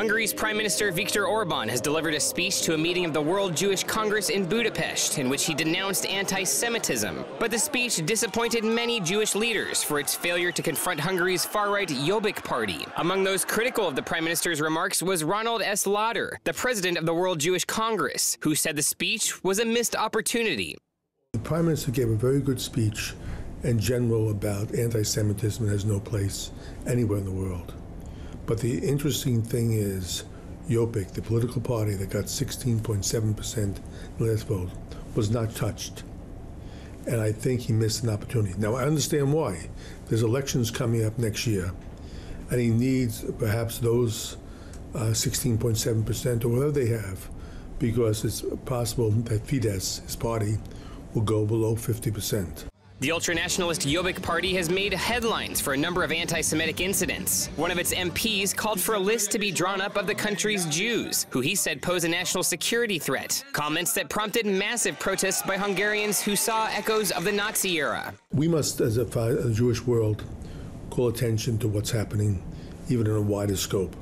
Hungary's Prime Minister Viktor Orban has delivered a speech to a meeting of the World Jewish Congress in Budapest in which he denounced anti-Semitism. But the speech disappointed many Jewish leaders for its failure to confront Hungary's far-right Jobbik Party. Among those critical of the Prime Minister's remarks was Ronald Lauder, the president of the World Jewish Congress, who said the speech was a missed opportunity. The Prime Minister gave a very good speech in general about anti-Semitism has no place anywhere in the world. But the interesting thing is, Jobbik, the political party that got 16.7% in the last vote, was not touched. And I think he missed an opportunity. Now, I understand why. There's elections coming up next year, and he needs perhaps those 16.7% or whatever they have, because it's possible that Fidesz, his party, will go below 50%. The ultranationalist Jobbik Party has made headlines for a number of anti-Semitic incidents. One of its MPs called for a list to be drawn up of the country's Jews, who he said pose a national security threat, comments that prompted massive protests by Hungarians who saw echoes of the Nazi era. We must, as a Jewish world, call attention to what's happening, even in a wider scope,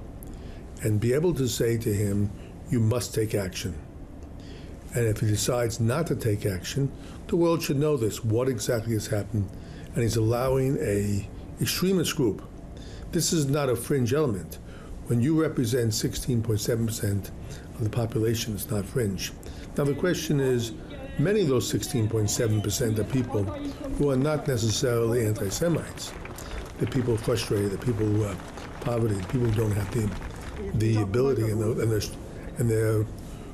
and be able to say to him, you must take action. And if he decides not to take action, the world should know this, what exactly has happened. And he's allowing an extremist group. This is not a fringe element. When you represent 16.7% of the population, it's not fringe. Now the question is, many of those 16.7% are people who are not necessarily anti-Semites. They're people frustrated, they're people who have poverty, people who don't have the ability, and they're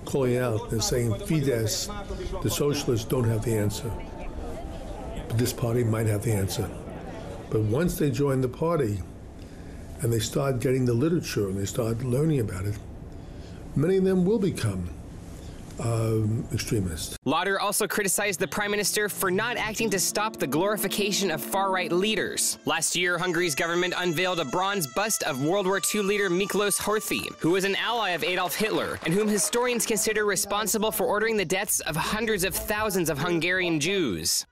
calling out, they're saying Fidesz, the socialists, don't have the answer. But this party might have the answer. But once they join the party and they start getting the literature and they start learning about it, many of them will become extremists. Lauder also criticized the Prime Minister for not acting to stop the glorification of far-right leaders. Last year, Hungary's government unveiled a bronze bust of World War II leader Miklós Horthy, who was an ally of Adolf Hitler, and whom historians consider responsible for ordering the deaths of hundreds of thousands of Hungarian Jews.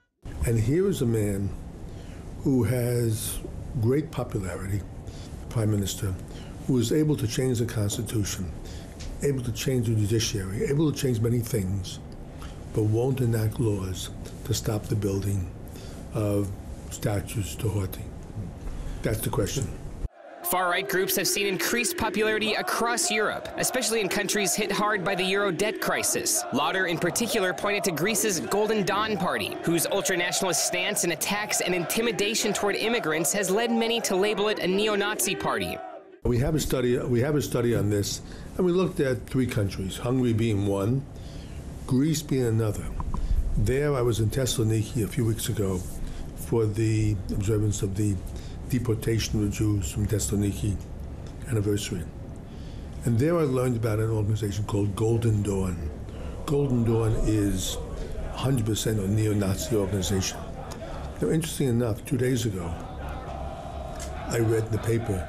And here is a man who has great popularity, the Prime Minister, who is able to change the Constitution, able to change the judiciary, able to change many things, but won't enact laws to stop the building of statues to Horthy. That's the question. Far-right groups have seen increased popularity across Europe, especially in countries hit hard by the euro debt crisis. Lauder in particular pointed to Greece's Golden Dawn Party, whose ultranationalist stance and attacks and intimidation toward immigrants has led many to label it a neo-Nazi party. We have a study on this, and we looked at 3 countries, Hungary being one, Greece being another. There I was in Thessaloniki a few weeks ago for the observance of the deportation of the Jews from Thessaloniki anniversary. And there I learned about an organization called Golden Dawn. Golden Dawn is 100% a neo-Nazi organization. Now, interesting enough, 2 days ago, I read in the paper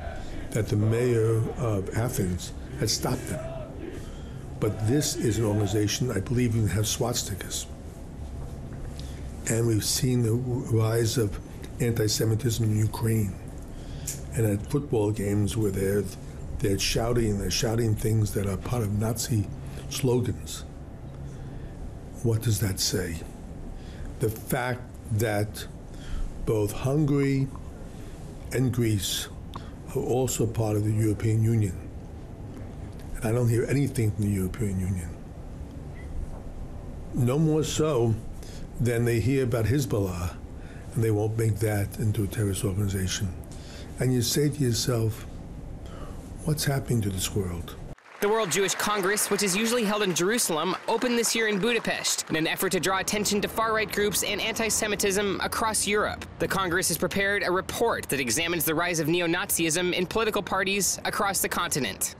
that the mayor of Athens had stopped them. But this is an organization, I believe, even have swastikas. And we've seen the rise of anti-Semitism in Ukraine. And at football games where they're shouting things that are part of Nazi slogans. What does that say? The fact that both Hungary and Greece are also part of the European Union. And I don't hear anything from the European Union. No more so than they hear about Hezbollah, and they won't make that into a terrorist organization. And you say to yourself, what's happening to this world? The World Jewish Congress, which is usually held in Jerusalem, opened this year in Budapest in an effort to draw attention to far-right groups and anti-Semitism across Europe. The Congress has prepared a report that examines the rise of neo-Nazism in political parties across the continent.